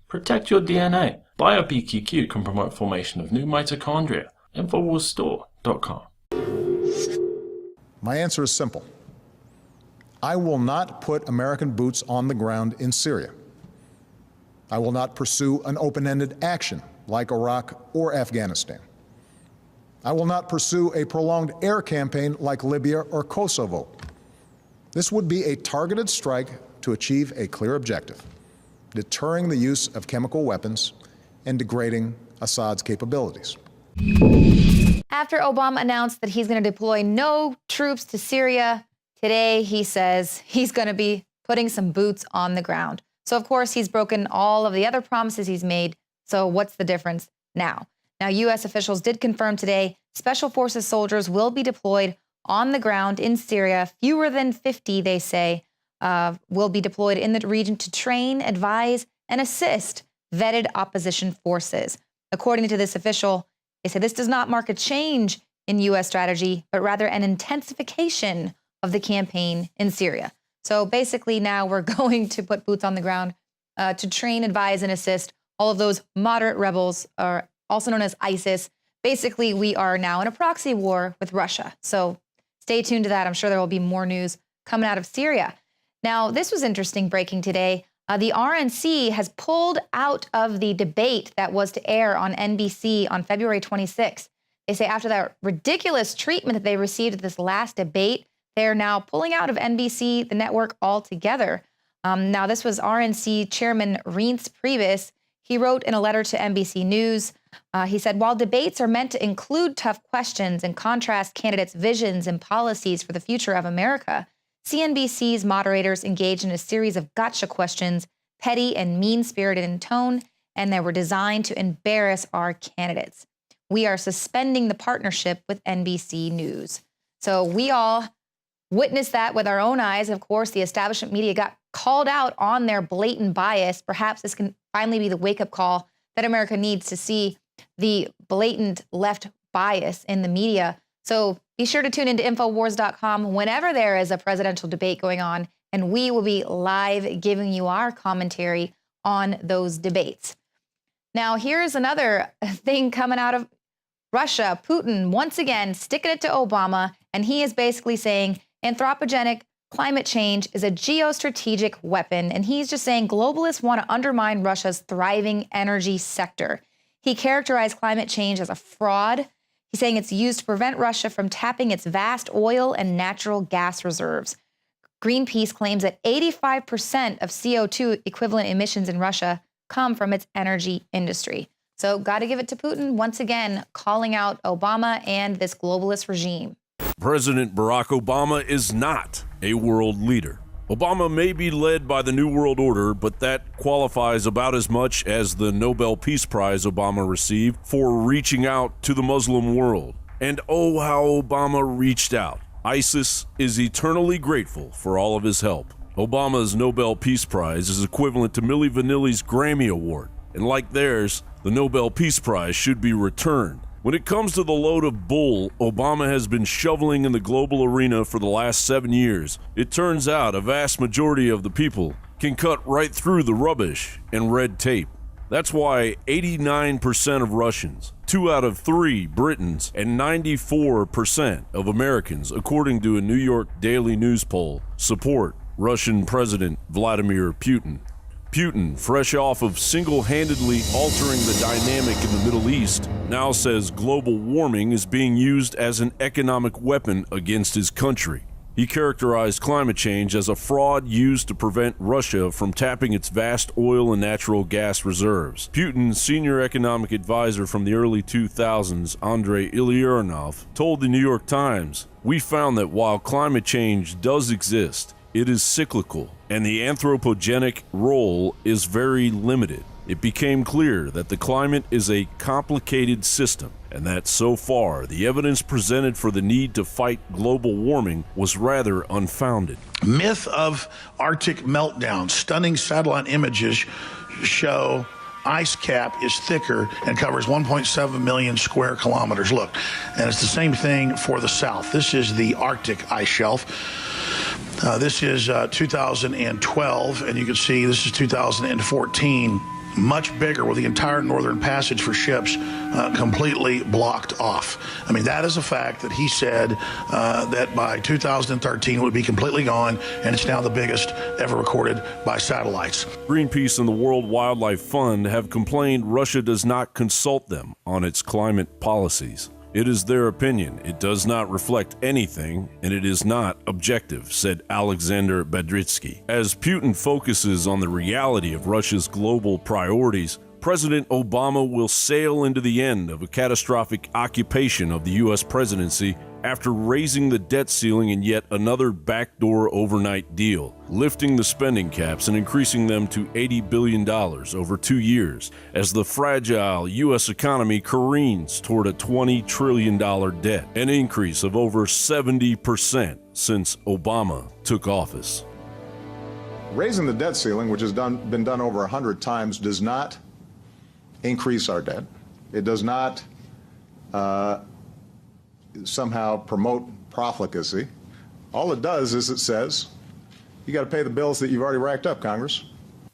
Protect your DNA. BioPQQ can promote formation of new mitochondria. Infowarsstore.com. My answer is simple. I will not put American boots on the ground in Syria. I will not pursue an open-ended action like Iraq or Afghanistan. I will not pursue a prolonged air campaign like Libya or Kosovo. This would be a targeted strike to achieve a clear objective: deterring the use of chemical weapons and degrading Assad's capabilities. After Obama announced that he's going to deploy no troops to Syria, today he says he's going to be putting some boots on the ground. So, of course, he's broken all of the other promises he's made. So what's the difference now? Now, U.S. officials did confirm today Special Forces soldiers will be deployed on the ground in Syria. Fewer than 50, they say, will be deployed in the region to train, advise, and assist vetted opposition forces. According to this official, they say this does not mark a change in U.S. strategy, but rather an intensification of the campaign in Syria. So basically now we're going to put boots on the ground to train, advise, and assist all of those moderate rebels, or also known as ISIS. Basically, we are now in a proxy war with Russia. So stay tuned to that. I'm sure there will be more news coming out of Syria. Now, this was interesting breaking today. The RNC has pulled out of the debate that was to air on NBC on February 26th. They say after that ridiculous treatment that they received at this last debate, they're now pulling out of NBC, the network, altogether. Now, this was RNC Chairman Reince Priebus. He wrote in a letter to NBC News, he said, while debates are meant to include tough questions and contrast candidates' visions and policies for the future of America, CNBC's moderators engaged in a series of gotcha questions, petty and mean-spirited in tone, and they were designed to embarrass our candidates. We are suspending the partnership with NBC News. So we all witnessed that with our own eyes. Of course, the establishment media got called out on their blatant bias. Perhaps this can finally be the wake-up call that America needs to see the blatant left bias in the media. So be sure to tune into Infowars.com whenever there is a presidential debate going on, and we will be live giving you our commentary on those debates. Now, here's another thing coming out of Russia. Putin, once again, sticking it to Obama, and he is basically saying anthropogenic climate change is a geostrategic weapon, and he's just saying globalists want to undermine Russia's thriving energy sector. He characterized climate change as a fraud. He's saying it's used to prevent Russia from tapping its vast oil and natural gas reserves. Greenpeace claims that 85% of CO2 equivalent emissions in Russia come from its energy industry. So got to give it to Putin, once again, calling out Obama and this globalist regime. President Barack Obama is not a world leader. Obama may be led by the New World Order, but that qualifies about as much as the Nobel Peace Prize Obama received for reaching out to the Muslim world. And oh, how Obama reached out. ISIS is eternally grateful for all of his help. Obama's Nobel Peace Prize is equivalent to Milli Vanilli's Grammy Award, and like theirs, the Nobel Peace Prize should be returned. When it comes to the load of bull Obama has been shoveling in the global arena for the last 7 years, it turns out a vast majority of the people can cut right through the rubbish and red tape. That's why 89% of Russians, 2 out of 3 Britons, and 94% of Americans, according to a New York Daily News poll, support Russian President Vladimir Putin. Putin, fresh off of single-handedly altering the dynamic in the Middle East, now says global warming is being used as an economic weapon against his country. He characterized climate change as a fraud used to prevent Russia from tapping its vast oil and natural gas reserves. Putin's senior economic advisor from the early 2000s, Andrei Ilyanov, told the New York Times, "We found that while climate change does exist, it is cyclical, and the anthropogenic role is very limited. It became clear that the climate is a complicated system, and that so far the evidence presented for the need to fight global warming was rather unfounded." Myth of Arctic meltdown. Stunning satellite images show ice cap is thicker and covers 1.7 million square kilometers. Look, and it's the same thing for the South. This is the Arctic ice shelf. This is 2012, and you can see this is 2014. much bigger, with the entire northern passage for ships completely blocked off. I mean, that is a fact that he said that by 2013 it would be completely gone, and it's now the biggest ever recorded by satellites. Greenpeace and the World Wildlife Fund have complained Russia does not consult them on its climate policies. It is their opinion. It does not reflect anything, and it is not objective, said Alexander Bedritsky. As Putin focuses on the reality of Russia's global priorities, President Obama will sail into the end of a catastrophic occupation of the U.S. presidency after raising the debt ceiling in yet another backdoor overnight deal, lifting the spending caps and increasing them to $80 billion over 2 years as the fragile U.S. economy careens toward a $20 trillion debt, an increase of over 70% since Obama took office. Raising the debt ceiling, which has been done over 100 times, does not increase our debt. It does not somehow promote profligacy. All it does is it says, you got to pay the bills that you've already racked up, Congress.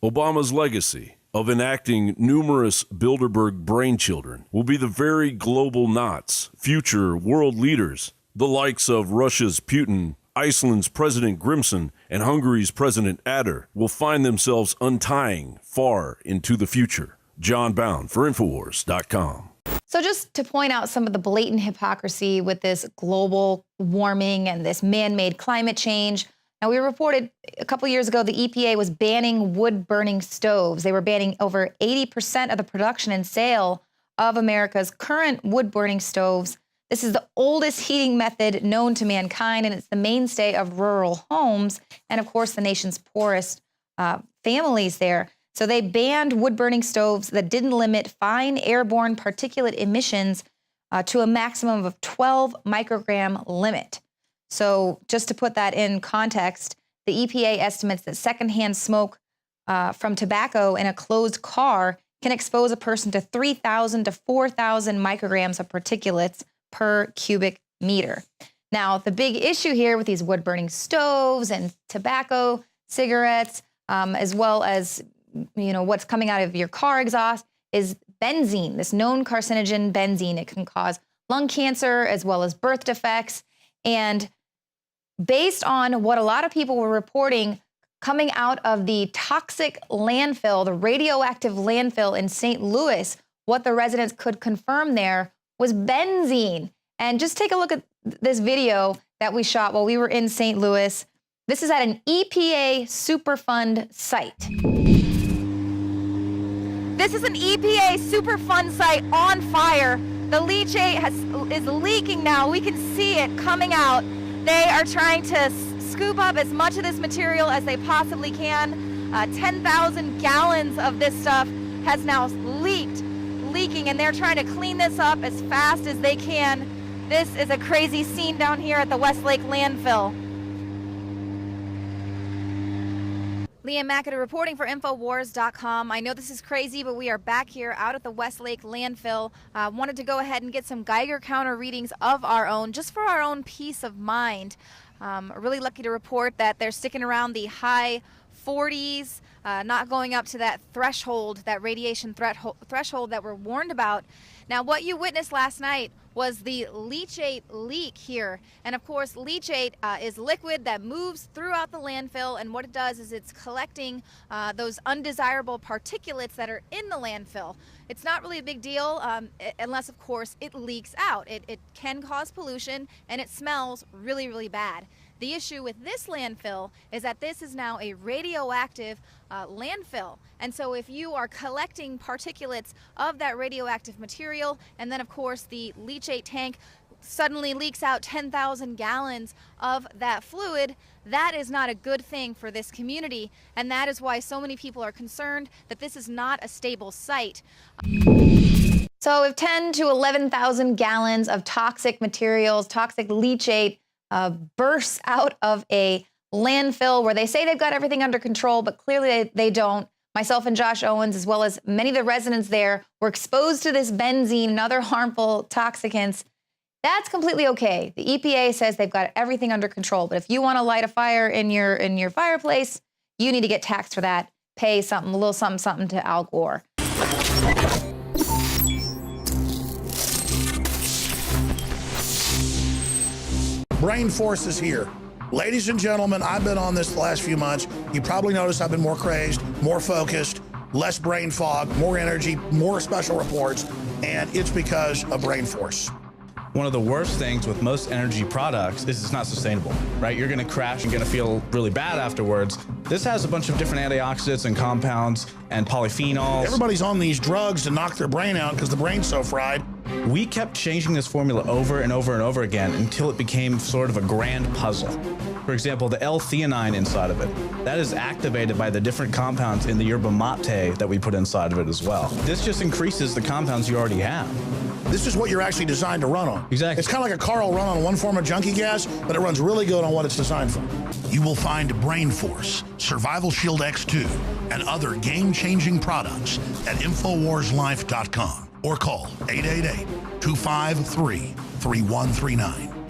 Obama's legacy of enacting numerous Bilderberg brainchildren will be the very global knots future world leaders, the likes of Russia's Putin, Iceland's President Grimson, and Hungary's President Adder, will find themselves untying far into the future. John Bound for Infowars.com. So just to point out some of the blatant hypocrisy with this global warming and this man-made climate change. Now, we reported a couple years ago the EPA was banning wood-burning stoves. They were banning over 80% of the production and sale of America's current wood-burning stoves. This is the oldest heating method known to mankind, and it's the mainstay of rural homes and, of course, the nation's poorest families there. So they banned wood-burning stoves that didn't limit fine airborne particulate emissions to a maximum of 12 microgram limit. So just to put that in context, the EPA estimates that secondhand smoke from tobacco in a closed car can expose a person to 3,000 to 4,000 micrograms of particulates per cubic meter. Now, the big issue here with these wood-burning stoves and tobacco, cigarettes, as well as what's coming out of your car exhaust is benzene, this known carcinogen benzene. It can cause lung cancer as well as birth defects. And based on what a lot of people were reporting coming out of the toxic landfill, the radioactive landfill in St. Louis, what the residents could confirm there was benzene. And just take a look at this video that we shot while we were in St. Louis. This is at an EPA Superfund site. This is an EPA Superfund site on fire. The leachate is leaking now. We can see it coming out. They are trying to scoop up as much of this material as they possibly can. 10,000 gallons of this stuff has now leaking, and they're trying to clean this up as fast as they can. This is a crazy scene down here at the Westlake landfill. Ann Mcadoo reporting for Infowars.com. I know this is crazy, but we are back here out at the Westlake landfill. Wanted to go ahead and get some Geiger counter readings of our own, just for our own peace of mind. Really lucky to report that they're sticking around the high 40s, not going up to that threshold, that radiation threshold that we're warned about. Now, what you witnessed last night was the leachate leak here. And of course, leachate is liquid that moves throughout the landfill, and what it does is it's collecting those undesirable particulates that are in the landfill. It's not really a big deal unless, of course, it leaks out. It can cause pollution, and it smells really, really bad. The issue with this landfill is that this is now a radioactive landfill. And so if you are collecting particulates of that radioactive material, and then of course the leachate tank suddenly leaks out 10,000 gallons of that fluid, that is not a good thing for this community. And that is why so many people are concerned that this is not a stable site. So if 10 to 11,000 gallons of toxic materials, toxic leachate, bursts out of a landfill where they say they've got everything under control, but clearly they don't. Myself and Josh Owens, as well as many of the residents there, were exposed to this benzene and other harmful toxicants. That's completely okay. The EPA says they've got everything under control. But if you want to light a fire in your fireplace, you need to get taxed for that. pay something, a little something, something to Al Gore. Brain Force is here. Ladies and gentlemen, I've been on this the last few months. You probably noticed I've been more crazed, more focused, less brain fog, more energy, more special reports, and it's because of Brain Force. One of the worst things with most energy products is it's not sustainable, right? You're gonna crash and gonna feel really bad afterwards. This has a bunch of different antioxidants and compounds and polyphenols. Everybody's on these drugs to knock their brain out because the brain's so fried. We kept changing this formula over and over and over again until it became sort of a grand puzzle. For example, the L-theanine inside of it, that is activated by the different compounds in the yerba mate that we put inside of it as well. This just increases the compounds you already have. This is what you're actually designed to run on. Exactly. It's kind of like a car will run on one form of junkie gas, but it runs really good on what it's designed for. You will find Brain Force, Survival Shield X2, and other game-changing products at InfoWarsLife.com or call 888-253-3139.